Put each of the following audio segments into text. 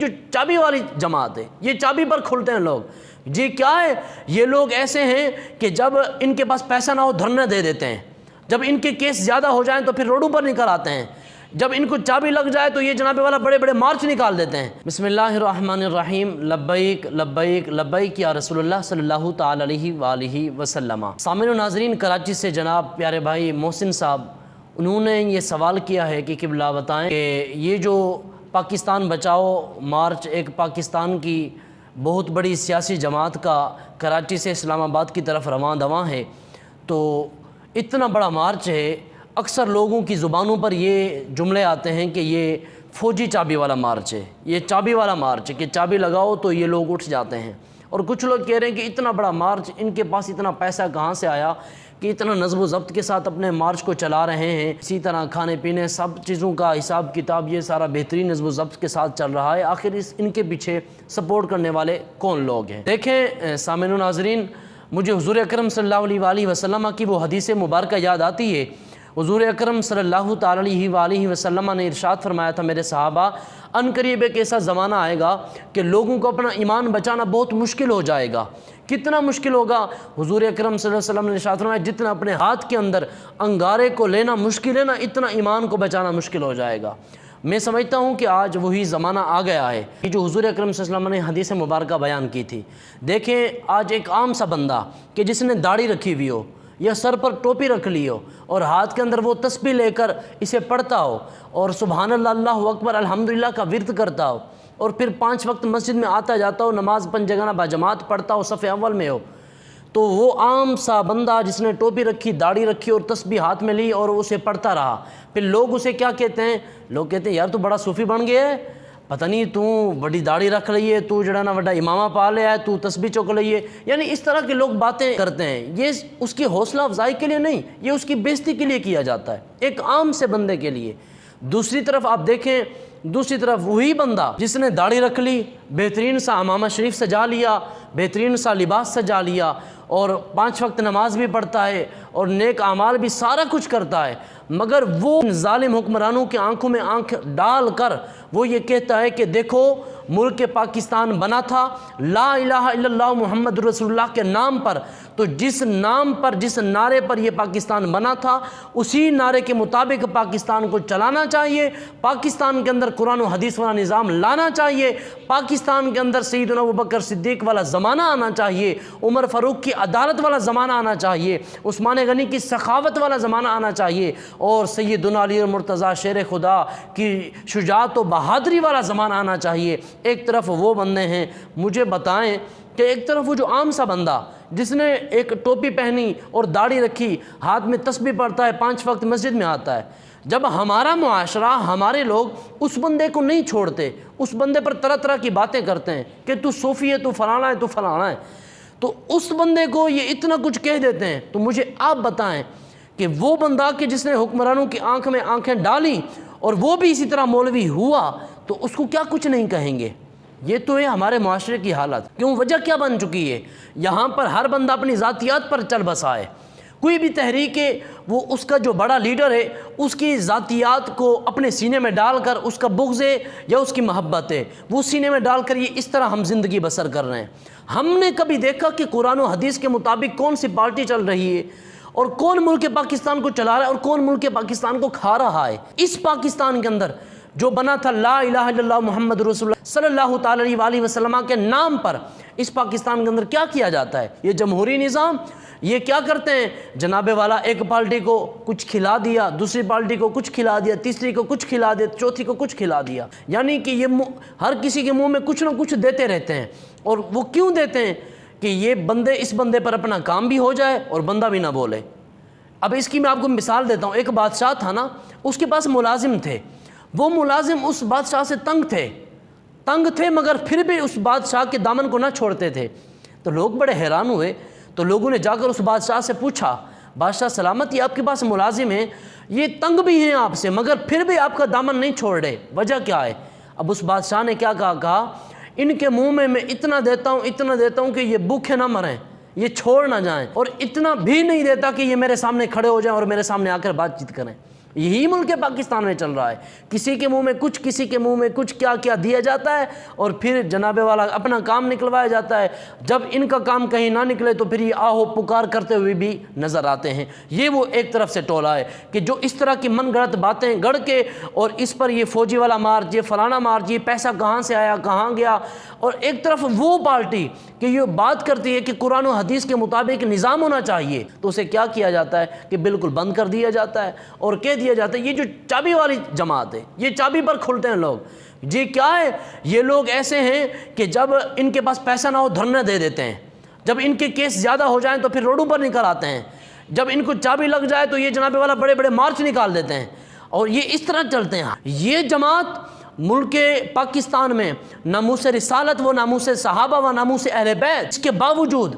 جو چابی والی جماعت ہے، یہ چابی پر کھلتے ہیں لوگ۔ جی کیا ہے، یہ لوگ ایسے ہیں کہ جب ان کے پاس پیسہ نہ ہو دھرنا دے دیتے ہیں، جب ان کے کیس زیادہ ہو جائیں تو پھر روڈوں پر نکل آتے ہیں، جب ان کو چابی لگ جائے تو یہ جناب والا بڑے بڑے مارچ نکال دیتے ہیں۔ بسم اللہ الرحمن الرحیم، لبیک لبیک لبیک یا رسول اللہ صلی اللہ تعالی علیہ وآلہ وسلم۔ سامعین و ناظرین، کراچی سے جناب پیارے بھائی محسن صاحب، انہوں نے یہ سوال کیا ہے کہ قبلہ بتائیں کہ یہ جو پاکستان بچاؤ مارچ ایک پاکستان کی بہت بڑی سیاسی جماعت کا کراچی سے اسلام آباد کی طرف رواں دواں ہے، تو اتنا بڑا مارچ ہے، اکثر لوگوں کی زبانوں پر یہ جملے آتے ہیں کہ یہ فوجی چابی والا مارچ ہے، یہ چابی والا مارچ ہے کہ چابی لگاؤ تو یہ لوگ اٹھ جاتے ہیں۔ اور کچھ لوگ کہہ رہے ہیں کہ اتنا بڑا مارچ، ان کے پاس اتنا پیسہ کہاں سے آیا کہ اتنا نظم و ضبط کے ساتھ اپنے مارچ کو چلا رہے ہیں، اسی طرح کھانے پینے سب چیزوں کا حساب کتاب یہ سارا بہترین نظم و ضبط کے ساتھ چل رہا ہے، آخر ان کے پیچھے سپورٹ کرنے والے کون لوگ ہیں؟ دیکھیں سامعین و ناظرین، مجھے حضور اکرم صلی اللہ علیہ وآلہ وسلم کی وہ حدیث مبارکہ یاد آتی ہے۔ حضور اکرم صلی اللہ تعالی علیہ وآلہ وسلم نے ارشاد فرمایا تھا، میرے صحابہ، ان قریب ایک ایسا زمانہ آئے گا کہ لوگوں کو اپنا ایمان بچانا بہت مشکل ہو جائے گا۔ کتنا مشکل ہوگا؟ حضور اکرم صلی اللہ علیہ وسلم نے ارشاد فرمایا، جتنا اپنے ہاتھ کے اندر انگارے کو لینا مشکل ہے نا، اتنا ایمان کو بچانا مشکل ہو جائے گا۔ میں سمجھتا ہوں کہ آج وہی زمانہ آ گیا ہے کہ جو حضور اکرم صلی اللہ علیہ وسلم نے حدیث مبارکہ بیان کی تھی۔ دیکھیں آج ایک عام سا بندہ کہ جس نے داڑھی رکھی ہوئی ہو یا سر پر ٹوپی رکھ لی ہو اور ہاتھ کے اندر وہ تسبیح لے کر اسے پڑھتا ہو اور سبحان اللہ، اللہ اکبر، الحمدللہ کا ورد کرتا ہو اور پھر 5 وقت مسجد میں آتا جاتا ہو، نماز 5 جگہ باجماعت پڑھتا ہو، صف اول میں ہو، تو وہ عام سا بندہ جس نے ٹوپی رکھی، داڑھی رکھی اور تسبیح ہاتھ میں لی اور اسے پڑھتا رہا، پھر لوگ اسے کیا کہتے ہیں؟ لوگ کہتے ہیں یار تو بڑا صوفی بن گیا ہے، پتہ نہیں تو بڑی داڑھی رکھ رہی ہے، تو جڑا نا بڑا امامہ پا لیا ہے، تو تسبیح چک رہی ہے۔ یعنی اس طرح کے لوگ باتیں کرتے ہیں، یہ اس کی حوصلہ افزائی کے لیے نہیں، یہ اس کی بےزتی کے لیے کیا جاتا ہے، ایک عام سے بندے کے لیے۔ دوسری طرف آپ دیکھیں، دوسری طرف وہی بندہ جس نے داڑھی رکھ لی، بہترین سا عمامہ شریف سجا لیا، بہترین سا لباس سجا لیا اور 5 وقت نماز بھی پڑھتا ہے اور نیک اعمال بھی سارا کچھ کرتا ہے، مگر وہ ظالم حکمرانوں کی آنکھوں میں آنکھ ڈال کر وہ یہ کہتا ہے کہ دیکھو ملک پاکستان بنا تھا لا الہ الا اللہ محمد رسول اللہ کے نام پر، تو جس نام پر، جس نعرے پر یہ پاکستان بنا تھا اسی نعرے کے مطابق پاکستان کو چلانا چاہیے، پاکستان کے اندر قرآن و حدیث والا نظام لانا چاہیے، پاکستان کے اندر سیدنا ابوبکر صدیق والا زمانہ آنا چاہیے، عمر فاروق کی عدالت والا زمانہ آنا چاہیے، عثمان غنی کی سخاوت والا زمانہ آنا چاہیے، اور سیدنا علی مرتضیٰ شیر خدا کی شجاعت و بہادری والا زمانہ آنا چاہیے۔ ایک طرف وہ بندے ہیں، مجھے بتائیں کہ ایک طرف وہ جو عام سا بندہ جس نے ایک ٹوپی پہنی اور داڑھی رکھی، ہاتھ میں تسبیح پڑھتا ہے، 5 وقت مسجد میں آتا ہے، جب ہمارا معاشرہ، ہمارے لوگ اس بندے کو نہیں چھوڑتے، اس بندے پر طرح طرح کی باتیں کرتے ہیں کہ تو صوفی ہے، تو فلانا ہے، تو فلانا ہے، تو اس بندے کو یہ اتنا کچھ کہہ دیتے ہیں، تو مجھے آپ بتائیں کہ وہ بندہ کہ جس نے حکمرانوں کی آنکھ میں آنکھیں ڈالی اور وہ بھی اسی طرح مولوی ہوا، تو اس کو کیا کچھ نہیں کہیں گے؟ یہ تو ہے ہمارے معاشرے کی حالت۔ کیوں؟ وجہ کیا بن چکی ہے؟ یہاں پر ہر بندہ اپنی ذاتیات پر چل بسا ہے، کوئی بھی تحریک ہے وہ اس کا جو بڑا لیڈر ہے اس کی ذاتیات کو اپنے سینے میں ڈال کر، اس کا بغض ہے یا اس کی محبت ہے وہ سینے میں ڈال کر یہ اس طرح ہم زندگی بسر کر رہے ہیں۔ ہم نے کبھی دیکھا کہ قرآن و حدیث کے مطابق کون سی پارٹی چل رہی ہے اور کون ملک پاکستان کو چلا رہا ہے اور کون ملک پاکستان کو کھا رہا ہے؟ اس پاکستان کے اندر جو بنا تھا لا الہ الا اللہ محمد رسول اللہ صلی اللہ تعالی علیہ وآلہ وسلم کے نام پر، اس پاکستان کے اندر کیا کیا جاتا ہے؟ یہ جمہوری نظام، یہ کیا کرتے ہیں؟ جناب والا ایک پارٹی کو کچھ کھلا دیا، دوسری پارٹی کو کچھ کھلا دیا، تیسری کو کچھ کھلا دیا، چوتھی کو کچھ کھلا دیا، یعنی کہ یہ ہر کسی کے منہ میں کچھ نہ کچھ دیتے رہتے ہیں۔ اور وہ کیوں دیتے ہیں؟ کہ یہ بندے اس بندے پر اپنا کام بھی ہو جائے اور بندہ بھی نہ بولے۔ اب اس کی میں آپ کو مثال دیتا ہوں۔ ایک بادشاہ تھا نا، اس کے پاس ملازم تھے، وہ ملازم اس بادشاہ سے تنگ تھے مگر پھر بھی اس بادشاہ کے دامن کو نہ چھوڑتے تھے۔ تو لوگ بڑے حیران ہوئے، تو لوگوں نے جا کر اس بادشاہ سے پوچھا، بادشاہ سلامت، یہ آپ کے پاس ملازم ہیں، یہ تنگ بھی ہیں آپ سے مگر پھر بھی آپ کا دامن نہیں چھوڑ رہے، وجہ کیا ہے؟ اب اس بادشاہ نے کیا کہا، ان کے منہ میں اتنا دیتا ہوں کہ یہ بھوکے نہ مریں، یہ چھوڑ نہ جائیں، اور اتنا بھی نہیں دیتا کہ یہ میرے سامنے کھڑے ہو جائیں اور میرے سامنے آ کر بات چیت کریں۔ یہی ملک پاکستان میں چل رہا ہے، کسی کے منہ میں کچھ، کسی کے منہ میں کچھ، کیا کیا دیا جاتا ہے، اور پھر جناب والا اپنا کام نکلوایا جاتا ہے۔ جب ان کا کام کہیں نہ نکلے تو پھر یہ آہو پکار کرتے ہوئے بھی نظر آتے ہیں۔ یہ وہ ایک طرف سے ٹولہ ہے کہ جو اس طرح کی من گڑت باتیں گڑھ کے، اور اس پر یہ فوجی والا مارچ، یہ فلانا مارچ، یہ پیسہ کہاں سے آیا، کہاں گیا، اور ایک طرف وہ پارٹی کہ یہ بات کرتی ہے کہ قرآن و حدیث کے مطابق نظام ہونا چاہیے، تو اسے کیا کیا جاتا ہے کہ بالکل بند کر دیا جاتا ہے اور کہہ دیا جاتا ہے یہ جو چابی والی جماعت ہے، یہ چابی پر کھلتے ہیں لوگ۔ جی کیا ہے، یہ لوگ ایسے ہیں کہ جب ان کے پاس پیسہ نہ ہو دھرنے دے دیتے ہیں، جب ان کے کیس زیادہ ہو جائیں تو پھر روڈوں پر نکل آتے ہیں، جب ان کو چابی لگ جائے تو یہ جناب والا بڑے بڑے مارچ نکال دیتے ہیں، اور یہ اس طرح چلتے ہیں۔ یہ جماعت ملک پاکستان میں ناموس رسالت و ناموس صحابہ و ناموس اہل بیت، اس کے باوجود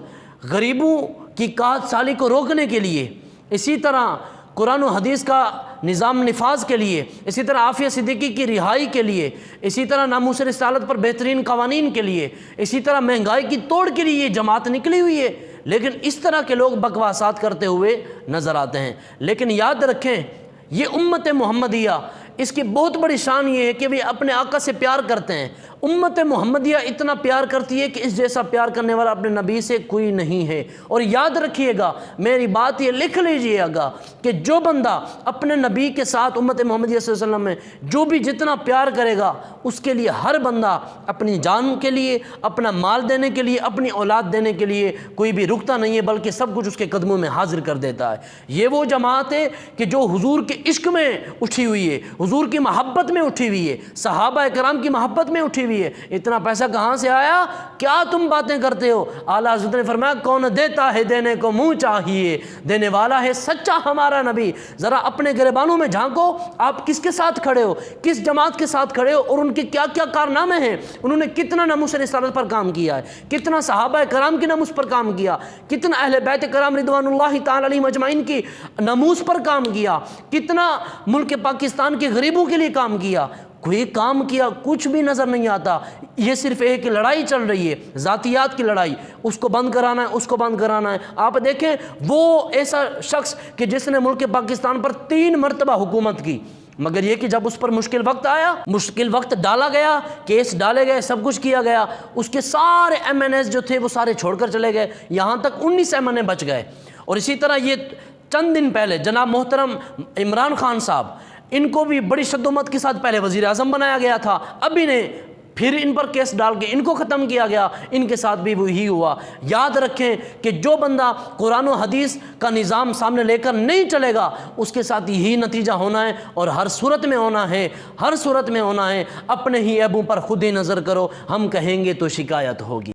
غریبوں کی قحط سالی کو روکنے کے لیے، اسی طرح قرآن و حدیث کا نظام نفاذ کے لیے، اسی طرح عافیہ صدیقی کی رہائی کے لیے، اسی طرح ناموس رسالت پر بہترین قوانین کے لیے، اسی طرح مہنگائی کی توڑ کے لیے یہ جماعت نکلی ہوئی ہے، لیکن اس طرح کے لوگ بکواسات کرتے ہوئے نظر آتے ہیں۔ لیکن یاد رکھیں، یہ امت محمدیہ، اس کی بہت بڑی شان یہ ہے کہ وہ اپنے آقا سے پیار کرتے ہیں۔ امت محمدیہ اتنا پیار کرتی ہے کہ اس جیسا پیار کرنے والا اپنے نبی سے کوئی نہیں ہے۔ اور یاد رکھیے گا، میری بات یہ لکھ لیجئے گا کہ جو بندہ اپنے نبی کے ساتھ امت محمدیہ صلی اللہ علیہ وسلم میں جو بھی جتنا پیار کرے گا، اس کے لیے ہر بندہ اپنی جان کے لیے، اپنا مال دینے کے لیے، اپنی اولاد دینے کے لیے کوئی بھی رکتا نہیں ہے، بلکہ سب کچھ اس کے قدموں میں حاضر کر دیتا ہے۔ یہ وہ جماعت ہے کہ جو حضور کے عشق میں اٹھی ہوئی ہے، حضور کی محبت میں اٹھی ہوئی ہے، صحابہ کرام کی محبت میں اٹھی ہوئی ہے۔ اتنا پیسہ کہاں سے آیا؟ کیا تم باتیں کرتے ہو؟ اعلیٰ حضرت نے فرمایا کون دیتا ہے دینے کو منہ چاہیے، دینے والا ہے سچا ہمارا نبی۔ ذرا اپنے گریبانوں میں جھانکو، آپ کس کے ساتھ کھڑے ہو، کس جماعت کے ساتھ کھڑے ہو، اور ان کے کیا کیا کارنامے ہیں، انہوں نے کتنا ناموس رسالت پر کام کیا ہے، کتنا صحابہ کرام کی ناموس پر کام کیا، کتنا اہل بیت کرام رضوان اللہ تعالی علیہم اجمعین کی ناموس پر کام کیا، کتنا ملک پاکستان کے غریبوں کے لیے کام کیا۔ کوئی کام کیا کچھ بھی نظر نہیں آتا۔ یہ صرف ایک لڑائی چل رہی ہے، ذاتیات کی لڑائی، اس کو بند کرانا ہے، اس کو بند کرانا ہے۔ آپ دیکھیں وہ ایسا شخص کہ جس نے ملک پاکستان پر 3 مرتبہ حکومت کی، مگر یہ کہ جب اس پر مشکل وقت آیا، مشکل وقت ڈالا گیا، کیس ڈالے گئے، سب کچھ کیا گیا، اس کے سارے ایم این ایس جو تھے وہ سارے چھوڑ کر چلے گئے، یہاں تک 19 ایم این اے بچ گئے۔ اور اسی طرح یہ چند دن پہلے جناب محترم عمران خان صاحب، ان کو بھی بڑی شدت کے ساتھ پہلے وزیر اعظم بنایا گیا تھا، اب انہیں پھر ان پر کیس ڈال کے ان کو ختم کیا گیا، ان کے ساتھ بھی وہی ہوا۔ یاد رکھیں کہ جو بندہ قرآن و حدیث کا نظام سامنے لے کر نہیں چلے گا، اس کے ساتھ یہی نتیجہ ہونا ہے، اور ہر صورت میں ہونا ہے، ہر صورت میں ہونا ہے۔ اپنے ہی عیبوں پر خود ہی نظر کرو، ہم کہیں گے تو شکایت ہوگی۔